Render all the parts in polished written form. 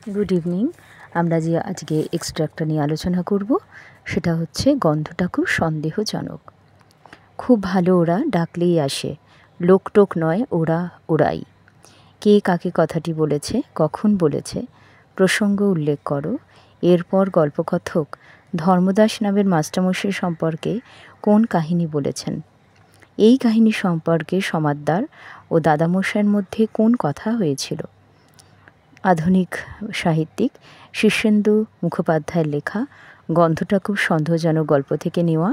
Good evening. আমরা যে আজকে এক্সট্রাক্টটা নিয়ে আলোচনা করব সেটা হচ্ছে গন্ধটা খুব সন্দেহজনক। খুব ভালো ওরা, ডাকলেই আসে, লোকটোক নয়, ওরা ওরাই। কে কাকে কথাটি বলেছে, কখন বলেছে, প্রসঙ্গ উল্লেখ করো। এরপর গল্পকথক ধর্মদাস নামের মাস্টারমশাই সম্পর্কে কোন কাহিনী বলেছেন। এই কাহিনী সম্পর্কে সমাদদার ও দাদামশাইয়ের মধ্যে কোন কথা হয়েছিল। আধুনিক সাহিত্যিক শীর্ষেন্দু মুখোপাধ্যায়ের লেখা গন্ধটা খুব সন্দেহজনক গল্প থেকে নেওয়া।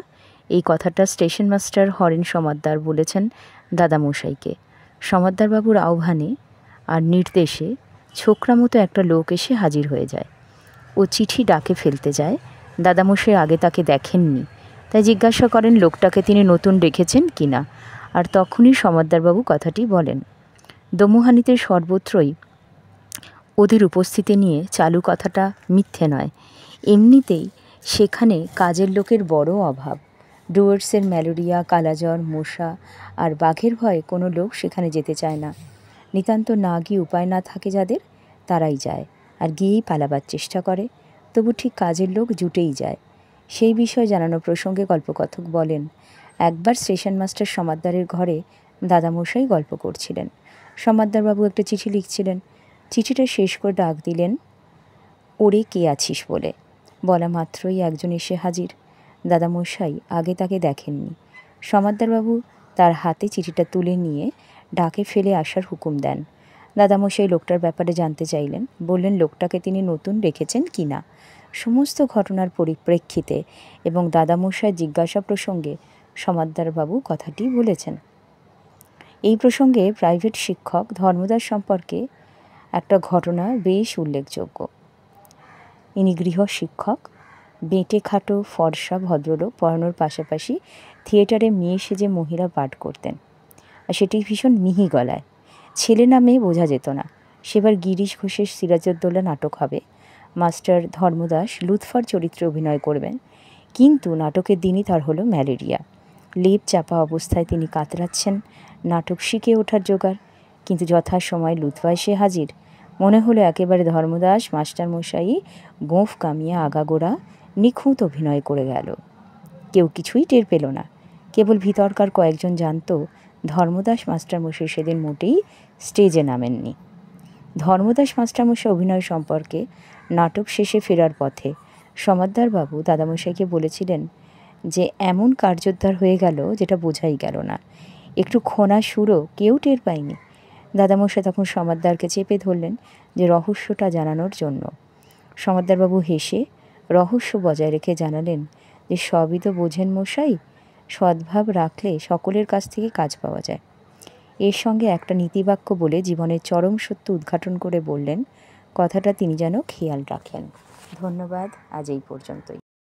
এই কথাটা স্টেশন মাস্টার হরেন সমাদদার বলেছেন দাদামশাইকে। সমাদদারবাবুর আহ্বানে আর নির্দেশে ছোকরা মতো একটা লোক এসে হাজির হয়ে যায়। ও চিঠি ডাকে ফেলতে যায়। দাদামশাই আগে তাকে দেখেননি, তাই জিজ্ঞাসা করেন লোকটাকে তিনি নতুন রেখেছেন কি না। আর তখনই সমাদদারবাবু কথাটি বলেন। দমুহানিতে সর্বত্রই ওদের উপস্থিতি নিয়ে চালু কথাটা মিথ্যে নয়। এমনিতেই সেখানে কাজের লোকের বড় অভাব। ডুয়ার্সের ম্যালেরিয়া, কালাজ্বর, মশা আর বাঘের ভয়ে কোনো লোক সেখানে যেতে চায় না। নিতান্ত না গিয়ে উপায় না থাকে যাদের, তারাই যায়, আর গিয়েই পালাবার চেষ্টা করে। তবু ঠিক কাজের লোক জুটেই যায়। সেই বিষয় জানানো প্রসঙ্গে গল্পকথক বলেন, একবার স্টেশন মাস্টার সমাদদারের ঘরে দাদামশাই গল্প করছিলেন। সমাদদারবাবু একটা চিঠি লিখছিলেন। চিঠিটা শেষ করে ডাক দিলেন, ওরে কে আছিস বলে। বলা মাত্রই একজন এসে হাজির। দাদামশাই আগে তাকে দেখেননি। সমাদদারবাবু তার হাতে চিঠিটা তুলে নিয়ে ডাকে ফেলে আসার হুকুম দেন। দাদামশাই লোকটার ব্যাপারে জানতে চাইলেন। বললেন লোকটাকে তিনি নতুন রেখেছেন কি না। সমস্ত ঘটনার পরিপ্রেক্ষিতে এবং দাদামশাই জিজ্ঞাসা প্রসঙ্গে সমাদদারবাবু কথাটি বলেছেন। এই প্রসঙ্গে প্রাইভেট শিক্ষক ধর্মদাস সম্পর্কে একটা ঘটনা বেশ উল্লেখযোগ্য। ইনি গৃহশিক্ষক, বেঁটে খাটো ফর্সা ভদ্রলোক, পড়ানোর পাশাপাশি থিয়েটারে মেয়ে সেজে মহিলা পাঠ করতেন, আর সেটি ভীষণ মিহি গলায়। ছেলে না মেয়ে বোঝা যেত না। সেবার গিরিশ ঘোষের সিরাজউদ্দৌলা নাটক হবে। মাস্টার ধর্মদাস লুৎফর চরিত্রে অভিনয় করবেন, কিন্তু নাটকের দিনই তার হলো ম্যালেরিয়া। লেপ চাপা অবস্থায় তিনি কাতরাচ্ছেন, নাটক শিখে ওঠার জোগাড়। কিন্তু যথাসময় লুৎফা এসে হাজির। মনে হলো একেবারে ধর্মদাস মাস্টারমশাই গোঁফ কামিয়ে আগাগোড়া নিখুঁত অভিনয় করে গেল। কেউ কিছুই টের পেল না। কেবল ভিতরকার কয়েকজন জানত ধর্মদাস মাস্টারমশাই সেদিন মোটেই স্টেজে নামেননি। ধর্মদাস মাস্টারমশাই অভিনয় সম্পর্কে নাটক শেষে ফেরার পথে সমাদদারবাবু দাদামশাইকে বলেছিলেন যে এমন কার্যোদ্ধার হয়ে গেল যেটা বোঝাই গেল না। একটু খোনা সুরও কেউ টের পায়নি। দাদামশাই তখন সমাদদারকে চেপে ধরলেন যে রহস্যটা জানানোর জন্য। সমাদদারবাবু হেসে রহস্য বজায় রেখে জানালেন যে সবই তো বোঝেন মশাই, সদ্ভাব রাখলে সকলের কাছ থেকে কাজ পাওয়া যায়। এর সঙ্গে একটা নীতিবাক্য বলে জীবনের চরম সত্য উদ্ঘাটন করে বললেন, কথাটা তিনি যেন খেয়াল রাখেন। ধন্যবাদ, আজ এই পর্যন্তই।